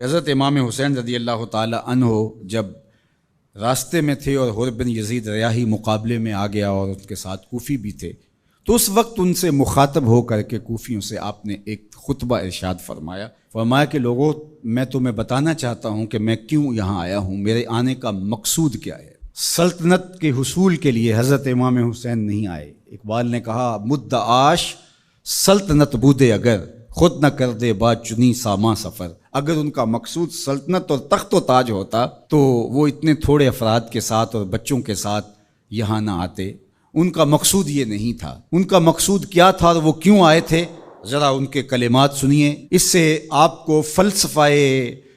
حضرت امام حسین رضی اللہ تعالی عنہ جب راستے میں تھے اور حر بن یزید ریاحی مقابلے میں آ گیا اور ان کے ساتھ کوفی بھی تھے، تو اس وقت ان سے مخاطب ہو کر کے کوفیوں سے آپ نے ایک خطبہ ارشاد فرمایا کہ لوگوں، میں تمہیں بتانا چاہتا ہوں کہ میں کیوں یہاں آیا ہوں، میرے آنے کا مقصود کیا ہے۔ سلطنت کے حصول کے لیے حضرت امام حسین نہیں آئے۔ اقبال نے کہا مدعاش سلطنت بودے اگر، خود نہ کر دے با چنی ساما سفر۔ اگر ان کا مقصود سلطنت اور تخت و تاج ہوتا تو وہ اتنے تھوڑے افراد کے ساتھ اور بچوں کے ساتھ یہاں نہ آتے۔ ان کا مقصود یہ نہیں تھا۔ ان کا مقصود کیا تھا اور وہ کیوں آئے تھے؟ ذرا ان کے کلمات سنیے، اس سے آپ کو فلسفہ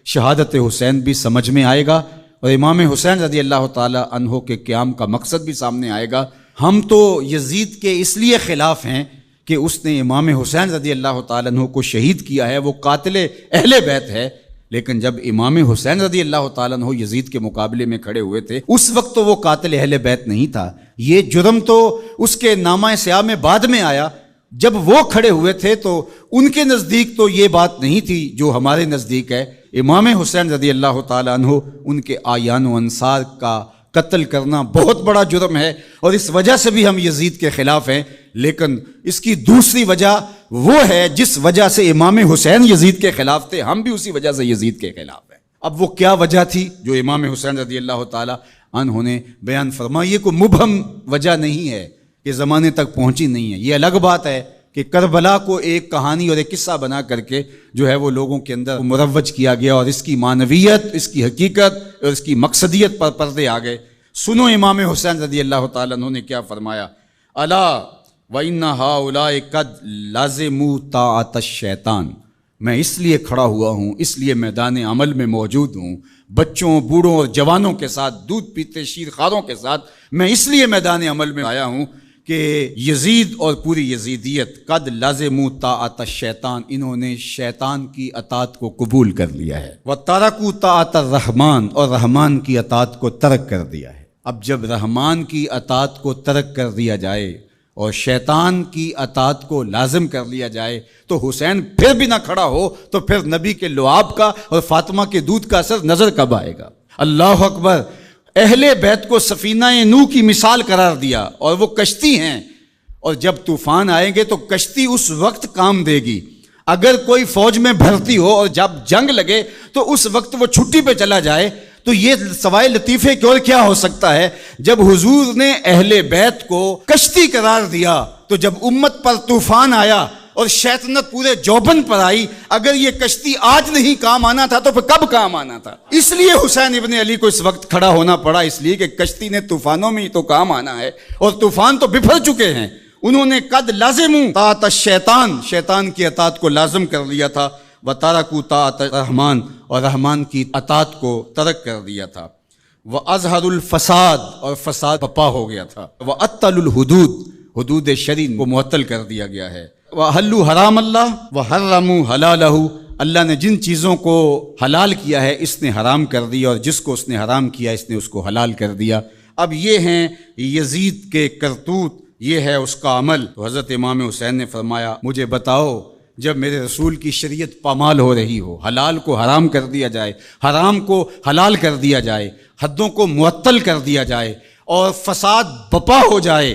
شہادت حسین بھی سمجھ میں آئے گا اور امام حسین رضی اللہ تعالی عنہ کے قیام کا مقصد بھی سامنے آئے گا۔ ہم تو یزید کے اس لیے خلاف ہیں کہ اس نے امام حسین رضی اللہ تعالیٰ عنہ کو شہید کیا ہے، وہ قاتل اہل بیت ہے، لیکن جب امام حسین رضی اللہ تعالیٰ عنہ یزید کے مقابلے میں کھڑے ہوئے تھے اس وقت تو وہ قاتل اہل بیت نہیں تھا۔ یہ جرم تو اس کے نامہ سیاہ میں بعد میں آیا۔ جب وہ کھڑے ہوئے تھے تو ان کے نزدیک تو یہ بات نہیں تھی جو ہمارے نزدیک ہے۔ امام حسین رضی اللہ تعالیٰ عنہ ان کے اعیان و انصار کا قتل کرنا بہت بڑا جرم ہے اور اس وجہ سے بھی ہم یزید کے خلاف ہیں، لیکن اس کی دوسری وجہ وہ ہے جس وجہ سے امام حسین یزید کے خلاف تھے، ہم بھی اسی وجہ سے یزید کے خلاف ہیں۔ اب وہ کیا وجہ تھی جو امام حسین رضی اللہ تعالی عنہ نے بیان فرمائی؟ یہ کوئی مبہم وجہ نہیں ہے کہ زمانے تک پہنچی نہیں ہے۔ یہ الگ بات ہے کہ کربلا کو ایک کہانی اور ایک قصہ بنا کر کے جو ہے وہ لوگوں کے اندر مروج کیا گیا اور اس کی معنویت، اس کی حقیقت اور اس کی مقصدیت پر پردے آ گئے۔ سنو امام حسین رضی اللہ تعالیٰ عنہ نے کیا فرمایا، الا وَإِنَّ هَؤُلَاءِ قَدْ لَازِمُوا طَاعَةَ الشَّيْطَانِ۔ میں اس لیے کھڑا ہوا ہوں، اس لیے میدان عمل میں موجود ہوں، بچوں، بوڑھوں اور جوانوں کے ساتھ، دودھ پیتے شیر خواروں کے ساتھ میں اس لیے میدان عمل میں آیا ہوں کہ یزید اور پوری یزیدیت قد لازموا طاعت الشیطان، انہوں نے شیطان کی اطاعت کو قبول کر لیا ہے، وترکوا طاعت الرحمن، اور رحمان کی اطاعت کو ترک کر دیا ہے۔ اب جب رحمان کی اطاعت کو ترک کر دیا جائے اور شیطان کی اطاعت کو لازم کر لیا جائے تو حسین پھر بھی نہ کھڑا ہو تو پھر نبی کے لعاب کا اور فاطمہ کے دودھ کا اثر نظر کب آئے گا؟ اللہ اکبر۔ اہل بیت کو سفینہ نوح کی مثال قرار دیا اور وہ کشتی ہیں، اور جب طوفان آئیں گے تو کشتی اس وقت کام دے گی۔ اگر کوئی فوج میں بھرتی ہو اور جب جنگ لگے تو اس وقت وہ چھٹی پہ چلا جائے تو یہ سوائے لطیفے کی اور کیا ہو سکتا ہے؟ جب حضور نے اہل بیت کو کشتی قرار دیا تو جب امت پر طوفان آیا اور شیطنت پورے جوبن پر آئی، اگر یہ کشتی آج نہیں کام آنا تھا تو پھر کب کام آنا تھا؟ اس لیے حسین ابن علی کو اس وقت کھڑا ہونا پڑا، اس لیے کہ کشتی نے طوفانوں میں ہی تو کام آنا ہے اور طوفان تو بفر چکے ہیں۔ انہوں نے قد لازموا طاعت الشیطان، شیطان کی اطاعت کو لازم کر لیا تھا، وترکوا طاعت الرحمن، اور رحمان کی اطاعت کو ترک کر دیا تھا، وَأَظْهَرُ الْفَسَادِ، اور فساد پپا ہو گیا تھا، وَأَطَّلُ الْحُدُودِ، حدود شرعی کو معطل کر دیا گیا ہے، وَأَحَلُّوا حرام اللہ وَحَرَّمُوا حلالہ، اللہ نے جن چیزوں کو حلال کیا ہے اس نے حرام کر دیا اور جس کو اس نے حرام کیا اس نے اس کو حلال کر دیا۔ اب یہ ہیں یزید کے کرتوت، یہ ہے اس کا عمل۔ تو حضرت امام حسین نے فرمایا مجھے بتاؤ، جب میرے رسول کی شریعت پامال ہو رہی ہو، حلال کو حرام کر دیا جائے، حرام کو حلال کر دیا جائے، حدوں کو معطل کر دیا جائے اور فساد بپا ہو جائے،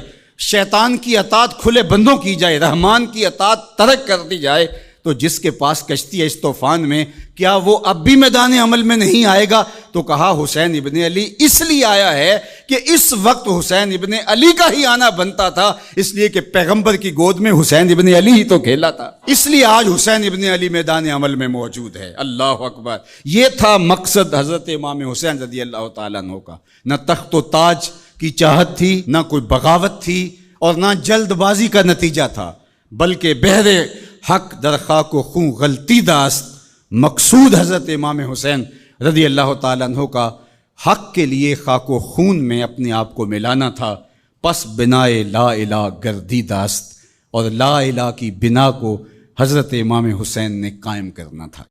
شیطان کی اطاعت کھلے بندوں کی جائے، رحمان کی اطاعت ترک کر دی جائے، تو جس کے پاس کشتی ہے اس طوفان میں، کیا وہ اب بھی میدان عمل میں نہیں آئے گا؟ تو کہا حسین ابن علی اس لیے آیا ہے کہ اس وقت حسین ابن علی کا ہی آنا بنتا تھا، اس لیے کہ پیغمبر کی گود میں حسین ابن علی ہی تو کھیلا تھا، اس لیے آج حسین ابن علی میدان عمل میں موجود ہے۔ اللہ اکبر۔ یہ تھا مقصد حضرت امام حسین رضی اللہ تعالیٰ عنہ کا۔ نہ تخت و تاج کی چاہت تھی، نہ کوئی بغاوت تھی اور نہ جلد بازی کا نتیجہ تھا، بلکہ بہر حق در خاک و خون غلطی داست۔ مقصود حضرت امام حسین رضی اللہ تعالیٰ عنہ کا حق کے لیے خاک و خون میں اپنے آپ کو ملانا تھا، پس بنائے لا الہ گردی داست، اور لا الہ کی بنا کو حضرت امام حسین نے قائم کرنا تھا۔